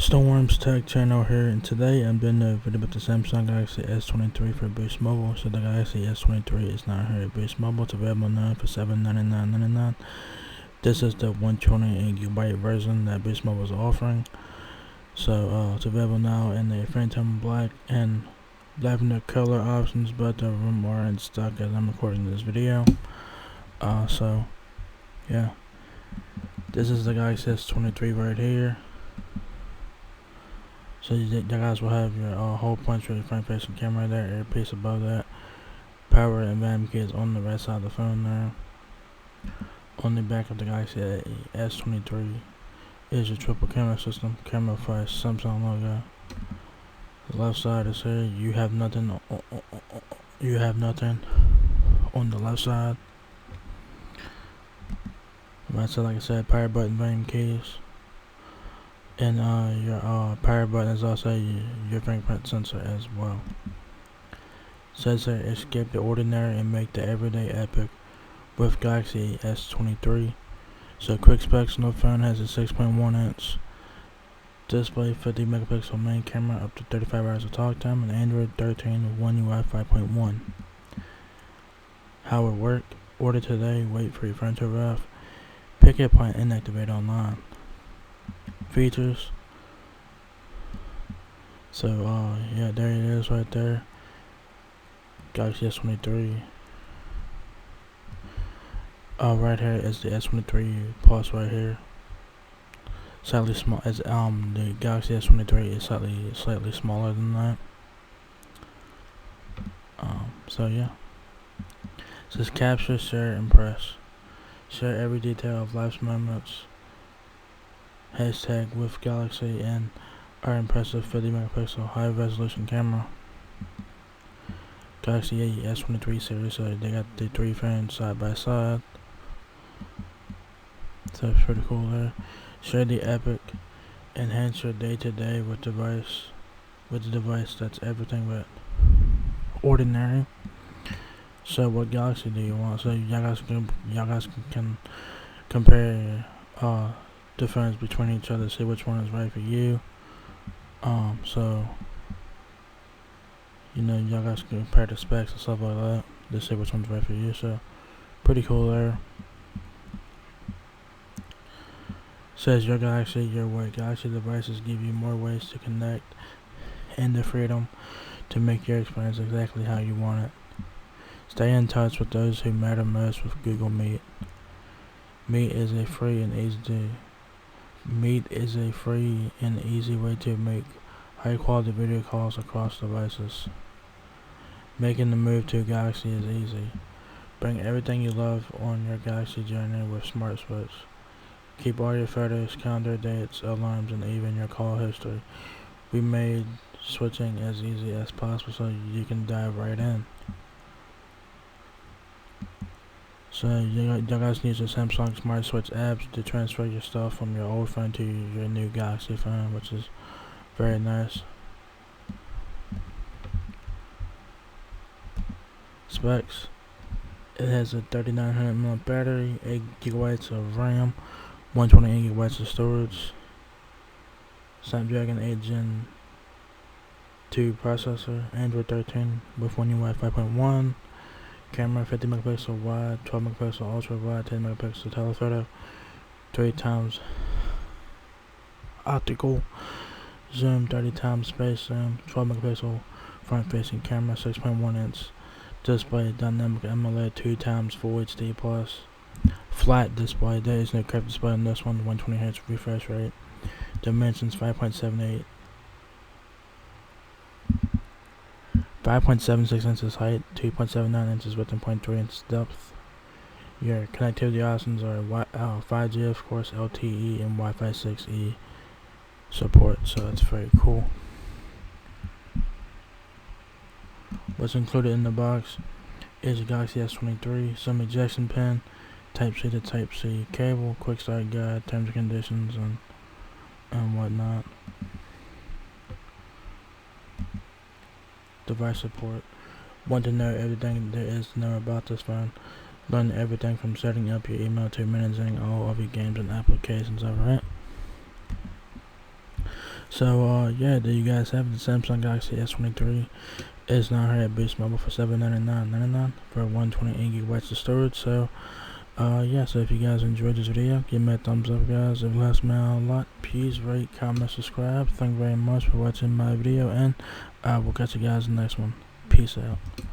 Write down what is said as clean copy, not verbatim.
Storm's Tech channel here, and today I'm doing a video about the Samsung Galaxy S23 for Boost Mobile. So the Galaxy S23 is not here at Boost Mobile. It's available now for $799.99. This is the 128GB version that Boost Mobile is offering. So it's available now in the Phantom Black and lavender color options, but the room are in stock as I'm recording this video. So yeah, this is the Galaxy S23 right here. So you guys will have your hole punch with your front facing camera there, earpiece above that, power and volume keys on the right side of the phone there. On the back of the Galaxy S23 is your triple camera system, camera for Samsung logo. The left side is here. You have nothing on the left side. Right side, like I said, power button, volume keys. And your power button is also your fingerprint sensor as well. Says here, escape the ordinary and make the everyday epic with Galaxy S23. So quick specs, no phone has a 6.1 inch display, 50 megapixel main camera, up to 35 hours of talk time, and Android 13 with One UI 5.1. How it worked: order today, wait for your phone to arrive, pick up point, and activate online. Features. So yeah, there it is right there. Galaxy S23. Right here is the S23 Plus right here. Slightly small, as the Galaxy S23 is slightly smaller than that. So yeah. It says capture, share, impress. Share every detail of life's moments. Hashtag with Galaxy and our impressive 50 megapixel high resolution camera. Galaxy S23 series, so they got the three phones side by side. So it's pretty cool there. Share the epic, enhance your day to day with the device that's everything but ordinary. So what Galaxy do you want? So y'all guys can compare difference between each other, see which one is right for you. So you know, y'all guys can compare the specs and stuff like that to see which one's right for you. So pretty cool there. Says your Galaxy, your way. Galaxy devices give you more ways to connect and the freedom to make your experience exactly how you want it. Stay in touch with those who matter most with Google Meet. Meet is a free and easy way to make high quality video calls across devices. Making the move to Galaxy is easy. Bring everything you love on your Galaxy journey with Smart Switch. Keep all your photos, calendar dates, alarms, and even your call history. We made switching as easy as possible so you can dive right in. So you guys need your Samsung Smart Switch apps to transfer your stuff from your old phone to your new Galaxy phone, which is very nice. Specs: it has a 3900mAh battery, 8GB of RAM, 128GB of storage, Snapdragon 8 Gen 2 processor, Android 13 with One UI 5.1. Camera 50 megapixel wide, 12 megapixel ultra wide, 10 megapixel telephoto, 3 times optical zoom, 30 times space zoom, 12 megapixel front facing camera, 6.1 inch display, dynamic AMOLED 2 times Full HD plus, flat display. There is no curved display on this one. 120Hz refresh rate. Dimensions 5.76 inches height, 2.79 inches width, and 0.3 inches depth. Your connectivity options are 5G, of course, LTE, and Wi-Fi 6E support, so that's very cool. What's included in the box is a Galaxy S23, some ejection pin, Type-C to Type-C cable, quick start guide, terms and conditions, and whatnot. Device support. Want to know everything there is to know about this phone? Learn everything from setting up your email to managing all of your games and applications, alright? So yeah, there you guys have it. The Samsung Galaxy S23 is now here at Boost Mobile for $799.99 for 128 gigabytes of storage. So yeah, so if you guys enjoyed this video, give me a thumbs up, guys. If it helps me out a lot, please rate, comment, subscribe. Thank you very much for watching my video, and I will catch you guys in the next one. Peace out.